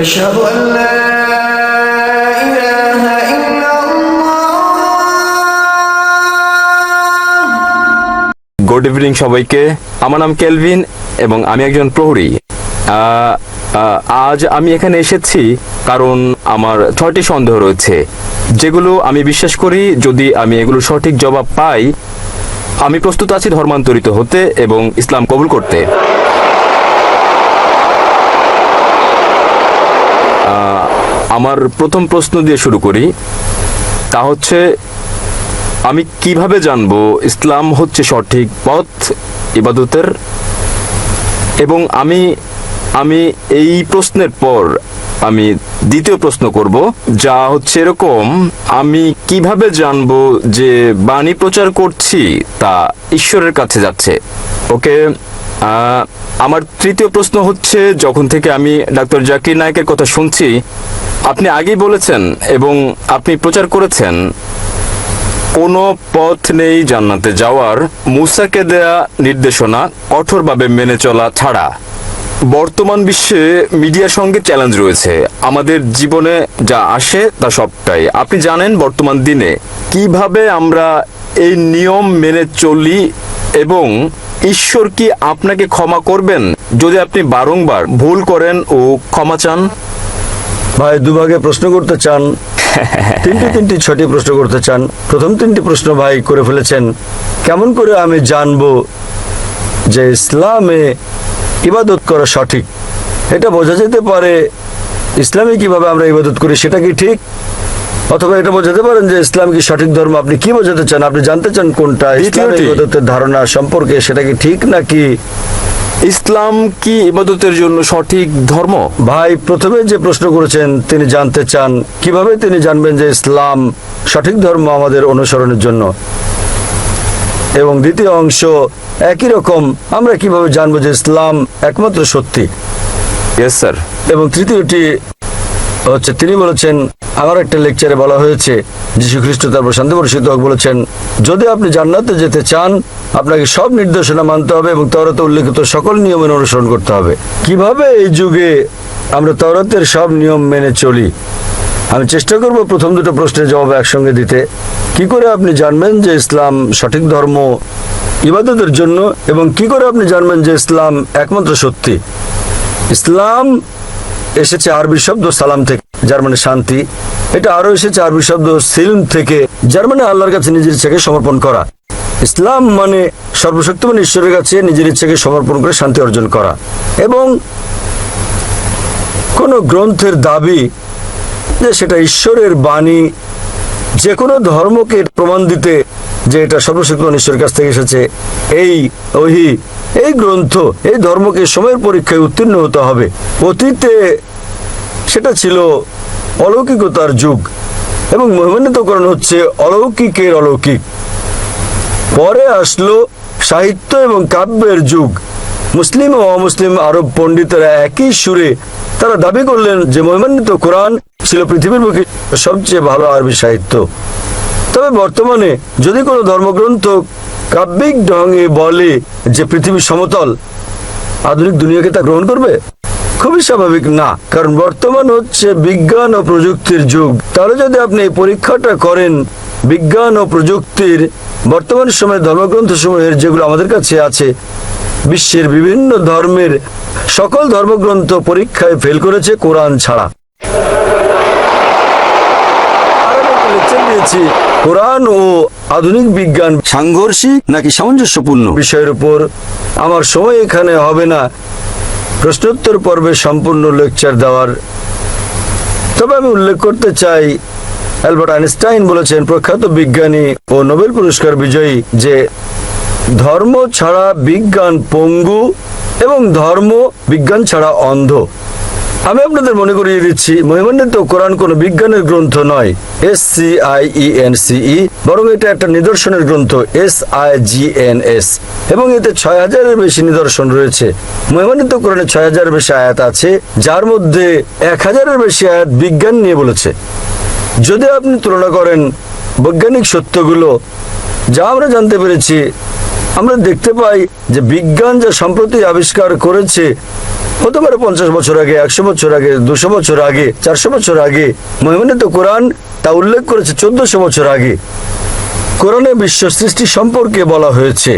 أشهد أن لا إله إلا الله। Good evening সবাইকে। আমার নাম কেলভিন এবং আমি একজন প্রহরী। আজ আমি এখানে এসেছি কারণ আমার 6টি সন্দেহ রয়েছে, যেগুলো আমি বিশ্বাস করি যদি আমি এগুলো সঠিক জবাব পাই, আমি প্রস্তুত আছি ধর্মান্তরিত হতে এবং ইসলাম কবুল করতে। আমার প্রথম প্রশ্ন দিয়ে শুরু করি, তা হচ্ছে আমি কিভাবে জানবো ইসলাম হচ্ছে সঠিক পথ ইবাদতের? এবং আমি এই প্রশ্নের পর আমি দ্বিতীয় প্রশ্ন করব, যা হচ্ছে এরকম, আমি কিভাবে জানবো যে বাণী প্রচার করছি তা ঈশ্বরের কাছে যাচ্ছে? ওকে, আমার তৃতীয় প্রশ্ন হচ্ছে, যখন থেকে আমি ডাক্তার জাকির নায়েকের কথা শুনছি, আপনি আগেই বলেছেন এবং আপনি প্রচার করেছেন কোনো পথ নেই জান্নাতে যাওয়ার, মুসাকে দেয়া নির্দেশনা কঠোরভাবে মেনে চলা ছাড়া। বর্তমান বিশ্বে মিডিয়ার সঙ্গে চ্যালেঞ্জ রয়েছে, আমাদের জীবনে যা আসে তা সবটাই। আপনি জানেন বর্তমান দিনে কিভাবে আমরা এই নিয়ম মেনে চলি এবং ঈশ্বর কি আপনাকে ক্ষমা করবেন যদি আপনি বারংবার ভুল করেন ও ক্ষমা চান? ভাই দুভাগে প্রশ্ন করতে চান, তিনটি ছটি প্রশ্ন করতে চান। প্রথম তিনটি প্রশ্ন ভাই করে ফেলেছেন, কেমন করে আমি জানবো যে ইসলামে ইবাদত করা সঠিক? এটা বোঝা যেতে পারে ইসলামে কিভাবে আমরা ইবাদত করি সেটা কি ঠিক, অথবা এটা বোঝাতে পারেন যে ইসলাম কি সঠিক ধর্ম। আপনি কি বোঝাতে চান? আপনি জানতে চান কোনটা ইসলামের ইবাদতের ধারণা সম্পর্কে, সেটা কি ঠিক নাকি? ইসলাম কি ইবাদতের জন্য সঠিক ধর্ম? ভাই প্রথমে যে প্রশ্ন করেছেন, তিনি জানতে চান কিভাবে তিনি জানবেন যে ইসলাম সঠিক ধর্ম আমাদের অনুসরণের জন্য, এবং দ্বিতীয় অংশ একই রকম, আমরা কিভাবে জানবো যে ইসলাম একমাত্র সত্যি। Yes sir. এবং তৃতীয়টি হচ্ছে, তিনি বলেছেন, আমার একটা লেকচারে বলা হয়েছে, যীশু খ্রিস্ট তারপর শান্তি বর্ষিত হোক বলেছেন, যদি আপনি জান্নাতে যেতে চান আপনাকে সব নির্দেশনা মানতে হবে এবং তাওরাতে উল্লেখিত সকল নিয়মের অনুসরণ করতে হবে। কিভাবে এই যুগে আমরা তাওরাতের সব নিয়ম মেনে চলি? আমি চেষ্টা করব প্রথম দুটো প্রশ্নের জবাব একসঙ্গে দিতে। কি করে আপনি জানবেন যে ইসলাম সঠিক ধর্ম ইবাদতের জন্য, এবং কি করে আপনি জানবেন যে ইসলাম একমাত্র সত্যি? ইসলাম এসেছে আরবি শব্দ সালাম থেকে, যার মানে শান্তি। এটা আরো এসেছে আরবি শব্দ সিলম থেকে, যার মানে আল্লাহর কাছে নিজের ইচ্ছাকে সমর্পণ করা। ইসলাম মানে সর্বশক্তিমান ঈশ্বরের কাছে নিজের ইচ্ছাকে সমর্পণ করে শান্তি অর্জন করা। এবং কোন গ্রন্থের দাবি যে সেটা ঈশ্বরের বাণী, যে কোনো ধর্মকে প্রমাণ দিতে যে এটা সর্বশক্তিমান ঈশ্বরের কাছ থেকে এসেছে, এই ওহী, এই গ্রন্থ, এই ধর্মকে সময়ের পরীক্ষায় উত্তীর্ণ হতে হবে। অতীতে সেটা ছিল অলৌকিকতার যুগ এবং মহিমান্বিতকরণ হচ্ছে অলৌকিকের অলৌকিক। পরে আসলো সাহিত্য এবং কাব্যের যুগ। মুসলিম ও অমুসলিম আরব পণ্ডিতেরা একই সুরে তারা দাবি করলেন যে মহিমান্বিত কোরআন ছিল পৃথিবীর বুকে সবচেয়ে ভালো আরবি সাহিত্য। তবে বর্তমানে যদি কোনো ধর্মগ্রন্থ কাব্যিক ঢঙে বলে যে পৃথিবী সমতল, আধুনিক দুনিয়াকে তা গ্রহণ করবে? খুবই স্বাভাবিক না, কারণ বর্তমান হচ্ছে বিজ্ঞান ও প্রযুক্তির যুগ। তাহলে যদি আপনি এই পরীক্ষাটা করেন বিজ্ঞান ও প্রযুক্তির, বর্তমান সময়ে ধর্মগ্রন্থ সমূহের যেগুলো আমাদের কাছে আছে, বিশ্বের বিভিন্ন ধর্মের সকল ধর্মগ্রন্থ পরীক্ষায় ফেল করেছে কোরআন ছাড়া। কোরআন ও আধুনিক বিজ্ঞান সাংঘর্ষিক নাকি সামঞ্জস্যপূর্ণ বিষয়ের উপর আমার সময় এখানে হবে না প্রশ্নোত্তর পর্বে সম্পূর্ণ লেকচার দেওয়ার। তবে আমি উল্লেখ করতে চাই, অ্যালবার্ট আইনস্টাইন বলেছেন, প্রখ্যাত বিজ্ঞানী ও নোবেল পুরস্কার বিজয়ী, যে ধর্ম ছাড়া বিজ্ঞান পঙ্গু এবং ধর্ম বিজ্ঞান ছাড়া অন্ধ। আমি আপনাদের মনে করিয়ে দিচ্ছি, মহিমান্বিত কোরআন কোনো বিজ্ঞানের গ্রন্থ নয়, SCIENCE, বরং এটা একটা নিদর্শনের গ্রন্থ, SIGNS, এবং এতে 6000-এর বেশি নিদর্শন রয়েছে। মহিমান্বিত কোরআনে 6000-এর বেশি আয়াত আছে, যার মধ্যে 1000-এর বেশি আয়াত বিজ্ঞান নিয়ে বলেছে। যদি আপনি তুলনা করেন বৈজ্ঞানিক সত্যগুলো, যা আমরা জানতে পেরেছি আমরা দেখতে পাই যে বিজ্ঞান যা সম্প্রতি আবিষ্কার করেছে, হতে পারে 50 বছর আগে, 100 বছর আগে, 200 বছর আগে, 400 বছর আগে, মহিমান্বিত কোরআন তা উল্লেখ করেছে 1400 বছর আগে। কোরআনে বিশ্ব সৃষ্টি সম্পর্কে বলা হয়েছে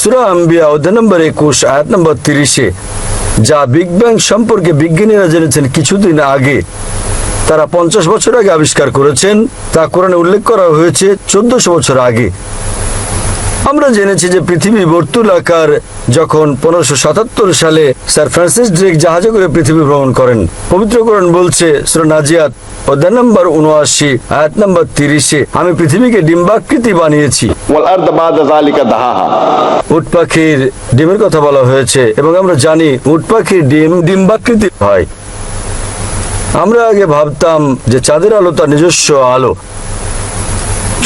সূরা আম্বিয়া অধ্যায় নম্বর 21 আয়াত নম্বর 30-এ, যা বিগ ব্যাং সম্পর্কে বিজ্ঞানীরা জেনেছেন কিছুদিন আগে, তারা 50 বছর আগে আবিষ্কার করেছেন, তা কোরআনে উল্লেখ করা হয়েছে 1400 বছর আগে। আমরা জেনেছি যে পৃথিবী বর্তুলাকার, যখন 1577 সালে স্যার ফ্রান্সিস ড্রেক জাহাজে করে পৃথিবী ভ্রমণ করেন। পবিত্র কোরআন বলছে সূরা নাজিয়াত অধ্যায় নম্বর 79 আয়াত নম্বর 30-এ, আমি পৃথিবীকে ডিম্বাকৃতি বানিয়েছি। উট পাখির ডিমের কথা বলা হয়েছে এবং আমরা জানি উট পাখির ডিম ডিম্বাকৃতি হয়। আমরা আগে ভাবতাম যে চাঁদের আলো তার নিজস্ব আলো।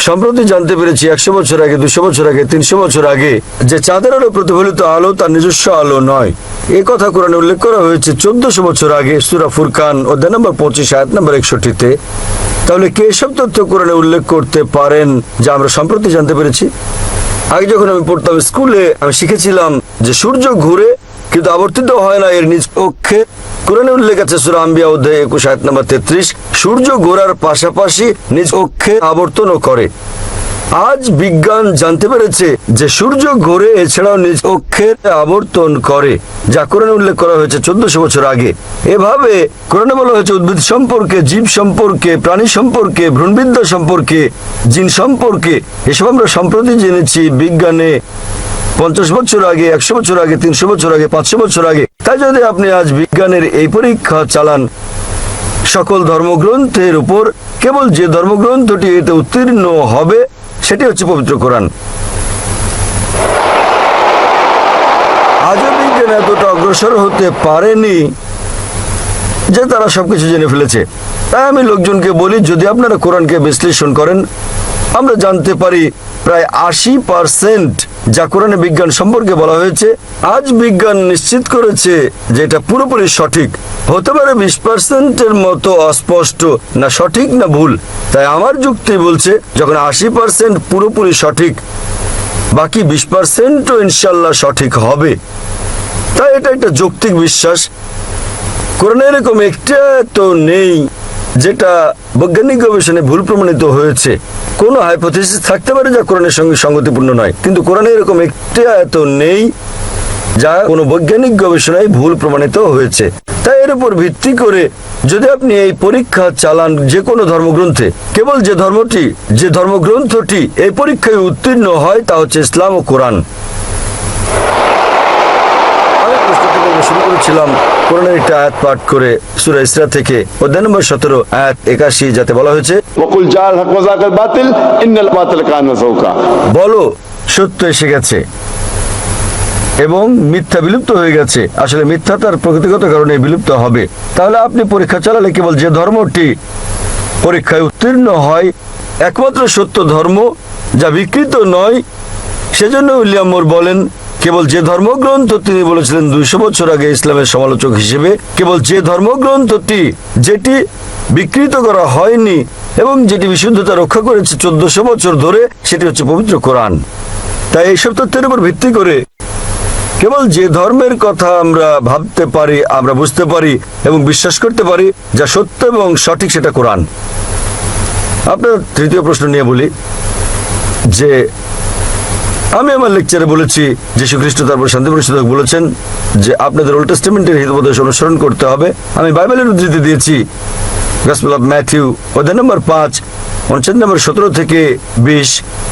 সম্প্রতি জানতে পেরেছি 100 বছর আগে, 200 বছর আগে, 300 বছর আগে যে চাঁদের আলো প্রতিফলিত আলো তার নিজস্ব আলো নয়। এই কথা কোরআনে উল্লেখ করা হয়েছে 1400 বছর আগে সূরা ফুরকান অধ্যায় নম্বর 25 আয়াত নম্বর 61-তে। তাহলে কে এসব তথ্য কোরআনে উল্লেখ করতে পারেন যা আমরা সম্প্রতি জানতে পেরেছি? আগে যখন আমি পড়তাম স্কুলে, আমি শিখেছিলাম যে সূর্য ঘুরে কিন্তু আবর্তিত হয় না এর নিজ অক্ষে। কোরআনে উল্লেখ আছে সূরা আম্বিয়া অধ্যায় 21 আয়াত নম্বর 33, সূর্য ঘোরার পাশাপাশি নিজ অক্ষে আবর্তনও করে। আজ বিজ্ঞান জানতে পেরেছে যে সূর্য ঘোরে, এছাড়াও নিজ অক্ষে আবর্তন করে, যা কোরআনে উল্লেখ করা হয়েছে 1400 বছর আগে। এভাবে কোরআনে বলা হয়েছে উদ্ভিদ সম্পর্কে, জীব সম্পর্কে, প্রাণী সম্পর্কে, ভ্রূণবিদ্যা সম্পর্কে, জিন সম্পর্কে। এসব আমরা সম্প্রতি জেনেছি বিজ্ঞানে 50 বছর আগে, 100 বছর আগে, 300 বছর আগে, 500 বছর আগে। তাই যদি আপনি আজ বিজ্ঞানের এই পরীক্ষা চালান সকল ধর্মগ্রন্থের উপর, কেবল যে ধর্মগ্রন্থটি এতে উত্তীর্ণ হবে সেটি হচ্ছে পবিত্র কোরআন। আজও বিজ্ঞান এতটা অগ্রসর হতে পারেনি যে তারা সবকিছু জেনে ফেলেছে। তাই আমি লোকজনকে বলি, যদি আপনারা কোরআনকে বিশ্লেষণ করেন, আমরা জানতে পারি প্রায় 80% যা কোরআনে বিজ্ঞান সম্পর্কে বলা হয়েছে, আজ বিজ্ঞান নিশ্চিত করেছে যে এটা পুরোপুরি সঠিক। হতে পারে 20%-এর মতো অস্পষ্ট, না সঠিক না ভুল। তাই আমার যুক্তি বলছে যখন 80% পুরোপুরি সঠিক, বাকি 20%ও ইনশাল্লাহ সঠিক হবে। তাই এটা একটা যৌক্তিক বিশ্বাস। কোরআনে এরকম একটা তো নেই যেটা বৈজ্ঞানিক গবেষণায় ভুল প্রমাণিত হয়েছে। কোনো হাইপোথিসিস থাকতে পারে যা কোরআনের সঙ্গে সঙ্গতিপূর্ণ নয়, কিন্তু কোরআনে এরকম একটি আয়াত নেই যা কোনো বৈজ্ঞানিক গবেষণায় ভুল প্রমাণিত হয়েছে। তাই এর উপর ভিত্তি করে যদি আপনি এই পরীক্ষা চালান যে কোনো ধর্মগ্রন্থে, কেবল যে ধর্মগ্রন্থটি এই পরীক্ষায় উত্তীর্ণ হয় তা হচ্ছে ইসলাম ও কোরআন। আমি প্রস্তুতি পর্ব শুরু করেছিলাম কোরআনের একটা আয়াত পাঠ করে সূরা ইসরা থেকে অধ্যায় নম্বর 17 আয়াত 81, যাতে বলা হয়েছে বলো সত্য এসে গেছে এবং মিথ্যা বিলুপ্ত হয়ে গেছে। আসলে মিথ্যা তার প্রকৃতিগত কারণে বিলুপ্ত হবে। তাহলে আপনি পরীক্ষা চালালে কেবল যে ধর্মটি পরীক্ষায় উত্তীর্ণ হয়, একমাত্র সত্য ধর্ম যা বিকৃত নয়, সেজন্য উইলিয়াম মোর বলেন কেবল যে ধর্মগ্রন্থ, তিনি বলেছিলেন 200 বছর আগে ইসলামের সমালোচক হিসেবে, কেবল যে ধর্মগ্রন্থটি যেটি বিকৃত করা হয়নি এবং যেটি বিশুদ্ধতা রক্ষা করেছে 1400 বছর ধরে, সেটি হচ্ছে পবিত্র কোরআন। তাই এইসব তথ্যের উপর ভিত্তি করে কেবল যে ধর্মের কথা আমরা ভাবতে পারি, আমরা বুঝতে পারি এবং বিশ্বাস করতে পারি যা সত্য এবং সঠিক, সেটা কোরআন। আপনার তৃতীয় প্রশ্ন নিয়ে বলি যে আমি আমার লেকচারে বলেছি যীশু খ্রিস্ট তারপর শান্তি পরিষদক বলেছেন যে আপনাদের ওল্ড টেস্টামেন্টের হিতোপদেশ অনুসরণ করতে হবে। আমি বাইবেলের উদ্ধৃতি দিয়েছি গসপেল অফ ম্যাথিউ অধ্যায় নম্বর 5 অনুচ্ছেদ নম্বর 17 থেকে 20,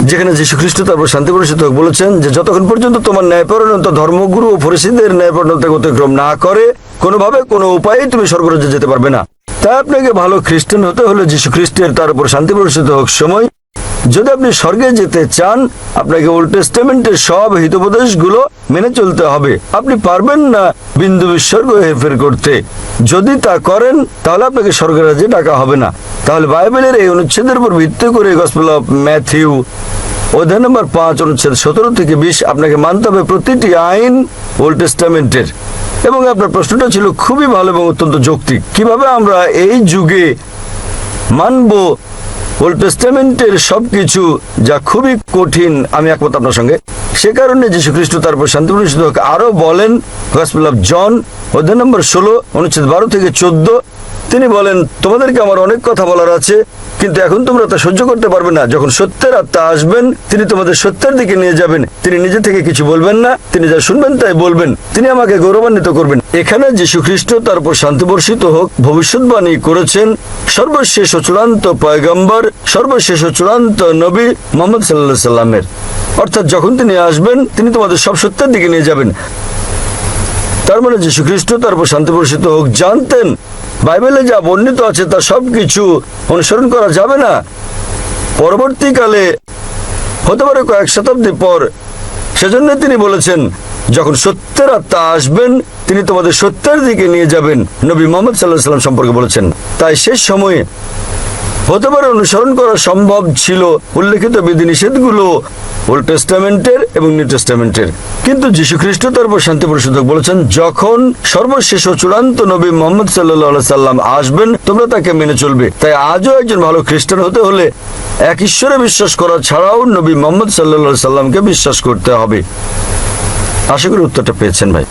যেখানে যীশু খ্রিস্ট তারপর শান্তি পরিষদক বলেছেন যে যতক্ষণ পর্যন্ত তোমার ন্যায়পরায়ণতা ধর্মগুরু ও ফরিসীদের ন্যায়পরায়ণতাকে অতিক্রম না করে, কোনোভাবে কোনো উপায়ে তুমি স্বর্গরাজ্যে যেতে পারবে না। তাই আপনাকে ভালো খ্রিস্টান হতে হলে যীশু খ্রিস্টের তার উপর শান্তি বর্ষিত হোক সময়, যদি আপনি স্বর্গে যেতে চান, আপনাকে ওল্ড টেস্টামেন্টের সব হিতোপদেশগুলো মেনে চলতে হবে। আপনি পারবেন না বিন্দু বিসর্গ হেরফের করতে। যদি তা করেন তাহলে আপনাকে স্বর্গরাজ্যে ডাকা হবে না। তাহলে বাইবেলের এই অনুচ্ছেদের উপর ভিত্তি করে গসপেল অফ ম্যাথিউ অধ্যায় নম্বর 5 অনুচ্ছেদ 17 থেকে 20 আপনাকে মানতে হবে প্রতিটি আইন ওল্ড টেস্টামেন্টের। এবং আপনার প্রশ্নটা ছিল খুবই ভালো এবং অত্যন্ত যৌক্তিক। কিভাবে আমরা এই যুগে মানব ওল্ড টেস্টামেন্টের সবকিছু, যা খুবই কঠিন? আমি একমত আপনার সঙ্গে। সে কারণে যীশু খ্রিস্ট তারপর শান্তি বর্ষিত হোক আরো বলেন, গসপেল অফ জন অধ্যায় নম্বর 16 অনুচ্ছেদ 12 থেকে 14, তিনি বলেন, তোমাদেরকে আমার অনেক কথা বলার আছে, কিন্তু এখন তোমরা তা সহ্য করতে পারবে না। যখন সত্যের আত্মা আসবেন, তিনি তোমাদের সত্যের দিকে নিয়ে যাবেন। তিনি নিজে থেকে কিছু বলবেন না, তিনি যা শুনবেন তাই বলবেন। তিনি আমাকে গৌরবান্বিত করবেন। এখানে যীশু খ্রিস্ট তার উপর শান্তি বর্ষিত হোক ভবিষ্যৎবাণী করেছেন সর্বশেষ ও চূড়ান্ত পয়গম্বর, সর্বশেষ ও চূড়ান্ত নবী মুহাম্মদ সাল্লাল্লাহু আলাইহি সাল্লামের। অর্থাৎ যখন তিনি আসবেন, তিনি তোমাদের সব সত্যের দিকে নিয়ে যাবেন। তার মানে যীশু খ্রিস্ট তার উপর শান্তি বর্ষিত হোক জানতেন বাইবেলে যা বর্ণিত আছে তা সবকিছু অনুসরণ করা যাবে না। পরবর্তীকালে হতে পারে কয়েক শতাব্দী পর, সেজন্য তিনি বলেছেন, যখন সত্যের আত্মা আসবেন, তিনি তোমাদের সত্যের দিকে নিয়ে যাবেন। নবী মুহাম্মদ সাল্লাল্লাহু আলাইহি সাল্লাম সম্পর্কে বলেছেন। তাই শেষ সময়ে হতে পারে অনুসরণ করা সম্ভব ছিল উল্লেখিত বিধিনিষেধগুলো ওল্ড টেস্টামেন্টের এবং নিউ টেস্টামেন্টের, কিন্তু যীশু খ্রিস্ট তার উপর শান্তি বর্ষিত হোক বলেছেন, যখন সর্বশেষ ও চূড়ান্ত নবী মুহাম্মদ সাল্লাল্লাহু আলাইহি সাল্লাম আসবেন, তোমরা তাকে মেনে চলবে। তাই আজও একজন ভালো খ্রিস্টান হতে হলে এক ঈশ্বরে বিশ্বাস করা ছাড়াও নবী মুহাম্মদ সাল্লাল্লাহু আলাইহি সাল্লামকে বিশ্বাস করতে হবে। আশা করি উত্তরটা পেয়েছেন ভাই।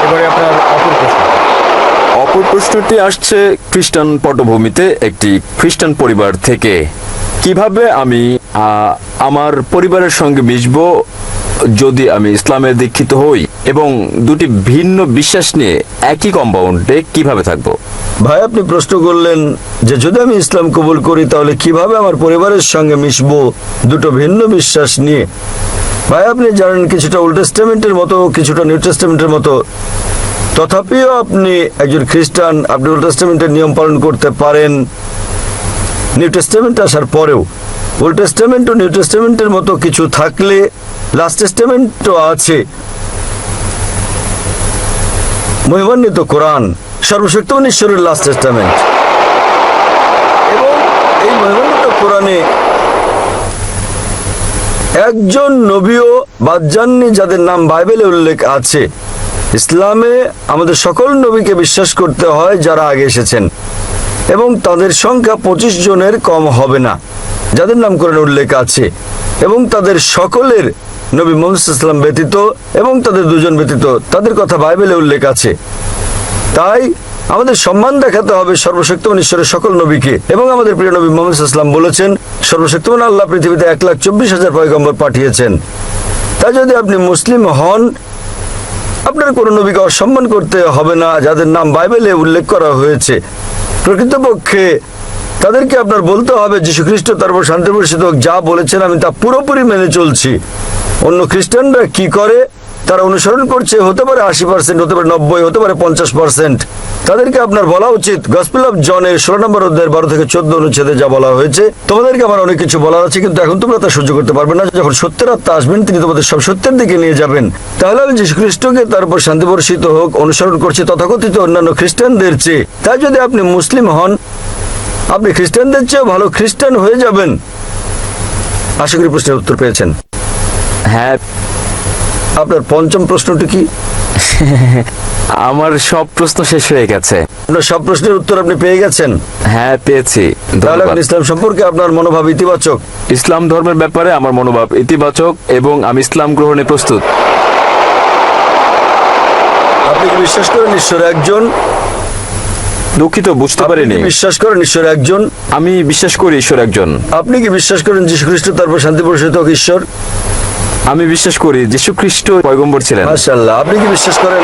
এবারে আপনার অপর প্রশ্ন। অপর প্রশ্নটি আসছে খ্রিস্টান পটভূমিতে একটি খ্রিস্টান পরিবার থেকে। কিভাবে আমি আমার পরিবারের সঙ্গে মিশব যদি আমি ইসলামে দীক্ষিত হই, এবং দুটি ভিন্ন বিশ্বাস নিয়ে একই কম্পাউন্ডে কিভাবে থাকব? ভাই, আপনি প্রশ্ন করলেন যে যদি আমি ইসলাম কবুল করি তাহলে কিভাবে আমার পরিবারের সঙ্গে মিশব দুটো ভিন্ন বিশ্বাস নিয়ে। ভাই, আপনি জানেন কিছুটা ওল্ড টেস্টামেন্টের মতো, কিছুটা নিউ টেস্টামেন্টের মতো, তথাপিও আপনি একজন খ্রিস্টান, আপনি ওল্ড টেস্টামেন্টের নিয়ম পালন করতে পারেন নিউ টেস্টামেন্ট আসার পরেও। ওল্ড টেস্টামেন্ট ও নিউ টেস্টামেন্টের মতো কিছু থাকলে লাস্ট টেস্টামেন্টও আছে। মহিমান্বিত কোরআন সর্বশক্তিমান ঈশ্বরের লাস্ট টেস্টামেন্ট, এবং এই মহিমান্বিত কোরআনে একজন নবীও বাদ যাননি যাদের নাম বাইবেলে উল্লেখ আছে। ইসলামে আমাদের সকল নবীকে বিশ্বাস করতে হয় যারা আগে এসেছেন, এবং তাদের সংখ্যা 25 জনের কম হবে না যাদের নাম কোরআনে উল্লেখ আছে, এবং তাদের সকলের নবী মুহাম্মদ সাল্লাল্লাহু আলাইহি ওয়াসাল্লাম ব্যতীত এবং তাদের দুজন ব্যতীত তাদের কথা বাইবেলে উল্লেখ আছে। তাই আমাদের সম্মান দেখাতে হবে সর্বশক্তিমান ঈশ্বরের সকল নবীকে, এবং আমাদের প্রিয় নবী মুহাম্মদ সাল্লাল্লাহু আলাইহি ওয়াসাল্লাম বলেছেন, সর্বশক্তিমান আল্লাহ পৃথিবীতে 1,24,000 পয়গম্বর পাঠিয়েছেন। তাই যদি আপনি মুসলিম হন, আপনার কোনো নবীকে অসম্মান করতে হবে না যাদের নাম বাইবেলে উল্লেখ করা হয়েছে। প্রকৃতপক্ষে তাদেরকে আপনার বলতে হবে, যীশু খ্রিস্ট তার উপর শান্তি বর্ষিত হোক যা বলেছেন আমি তা পুরোপুরি মেনে চলছি। অন্য খ্রিস্টানরা কি করে তারা অনুসরণ করছে, হতে পারে 80%, হতে পারে 90, হতে পারে 50%। তাদেরকে আপনার বলা উচিত গসপেল অফ জনের 16 নম্বর অধ্যায়ের 12 থেকে 14 অনুচ্ছেদে যা বলা হয়েছে, তোমাদেরকে আমার অনেক কিছু বলার আছে, কিন্তু এখন তোমরা তা সহ্য করতে পারবে না। যখন সত্যের আত্মা আসবেন, তিনি তোমাদের সব সত্যের দিকে নিয়ে যাবেন। তাহলে আমি যীশু খ্রিস্টকে তার উপর শান্তি বর্ষিত হোক অনুসরণ করছি তথাকথিত অন্যান্য খ্রিস্টানদের চেয়ে। তাই যদি আপনি মুসলিম হন, আপনি খ্রিস্টানদের চেয়েও ভালো খ্রিস্টান হয়ে যাবেন। আশা করি প্রশ্নের উত্তর পেয়েছেন। হ্যাঁ। আপনার পঞ্চম প্রশ্নটি কি? আমার সব প্রশ্ন শেষ হয়ে গেছে। আপনার সব প্রশ্নের উত্তর আপনি পেয়ে গেছেন? হ্যাঁ, পেয়েছি। তাহলে আপনি ইসলাম সম্পর্কে আপনার মনোভাব ইতিবাচক? ইসলাম ধর্মের ব্যাপারে আমার মনোভাব ইতিবাচক, এবং আমি ইসলাম গ্রহণে প্রস্তুত। আপনি কি বিশ্বাস করেন ঈশ্বর একজন? দুঃখিত, বুঝতে পারিনি। বিশ্বাস করেন ঈশ্বর একজন? আমি বিশ্বাস করি ঈশ্বর একজন। আপনি কি বিশ্বাস করেন যীশু খ্রিস্ট তারপর শান্তি বর্ষিত হোক ঈশ্বর? আমি বিশ্বাস করি যীশু খ্রিস্ট পয়গম্বর ছিলেন। মাশাআল্লাহ। আপনি কি বিশ্বাস করেন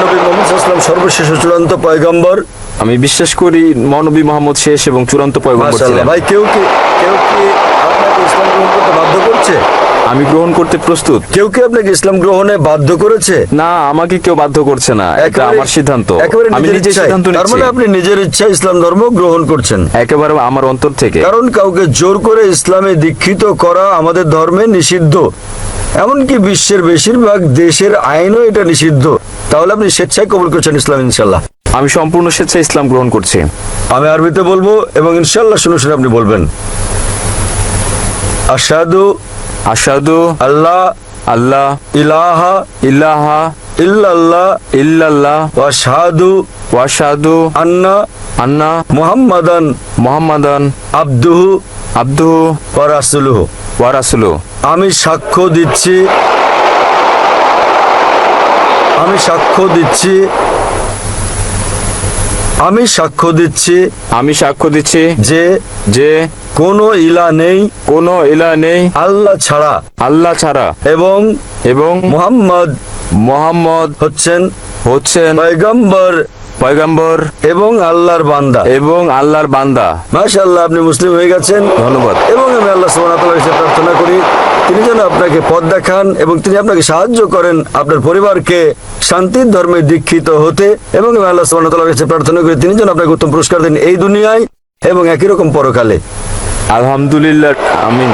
নবী মুহাম্মদ সাল্লাল্লাহু আলাইহি ওয়াসাল্লাম সর্বশেষ ও চূড়ান্ত পয়গম্বর? আমি বিশ্বাস করি মহানবী মুহাম্মদ শেষ এবং চূড়ান্ত পয়গম্বর ছিলেন। ভাই, কেউ কি আপনাকে ইসলাম গ্রহণ করতে বাধ্য করছে? আমি গ্রহণ করতে প্রস্তুত। কেউ কি আপনাকে ইসলাম গ্রহণে বাধ্য করেছে? না, আমাকে কেউ বাধ্য করছে না, এটা আমার সিদ্ধান্ত। আমি নিজে সিদ্ধান্ত নিচ্ছি। তার মানে আপনি নিজের ইচ্ছা ইসলাম ধর্ম গ্রহণ করছেন? একেবারে আমার অন্তর থেকে। কারণ কাউকে জোর করে ইসলামে দীক্ষিত করা আমাদের ধর্মে নিষিদ্ধ, এমনকি বিশ্বের বেশিরভাগ দেশের আইনও এটা নিষিদ্ধ। তাহলে আপনি স্বেচ্ছায় কবুল করছেন ইসলাম? ইনশাল্লাহ আমি সম্পূর্ণ স্বেচ্ছায় ইসলাম গ্রহণ করছি। আমি আরবিতে বলবো এবং ইনশাল্লাহ শুনে শুনে আপনি বলবেন। আশহাদু আশহাদু আল্লাহ আল্লাহ ইলাহা ইল্লাহা ইল্লাল্লাহ ইল্লাল্লাহ ওয়া আশহাদু ওয়া আশহাদু আন্না আন্না মুহাম্মাদান মুহাম্মাদান আবদুহু আব্দুহু ওয়া রাসূলুহু। ওয়া রাসূলুহু। আমি সাক্ষ্য দিচ্ছি, আমি সাক্ষ্য দিচ্ছি, আমি সাক্ষ্য দিচ্ছি আমি সাক্ষ্য দিচ্ছি যে যে কোনো ইলা নেই কোনো ইলাহ নেই আল্লাহ ছাড়া, আল্লাহ ছাড়া, এবং এবং মুহাম্মদ মুহাম্মদ হচ্ছেন হচ্ছেন পয়গম্বর পয়গম্বর এবং আল্লাহর বান্দা। এবং আল্লাহর বান্দা। মাশাআল্লাহ, আপনি মুসলিম হয়ে গেছেন। ধন্যবাদ। এবং আমি আল্লাহ সুবহানাহু ওয়া তাআলার কাছে প্রার্থনা করি তিনি যেন আপনাকে পথ দেখান এবং তিনি আপনাকে সাহায্য করেন আপনার পরিবারকে শান্তির ধর্মে দীক্ষিত হতে। এবং আমি আল্লাহ সুবহানাহু ওয়া তাআলার কাছে প্রার্থনা করি তিনি যেন আপনাকে উত্তম পুরস্কার দেন এই দুনিয়ায় এবং একই রকম পরকালে। আলহামদুলিল্লাহ, আমিন।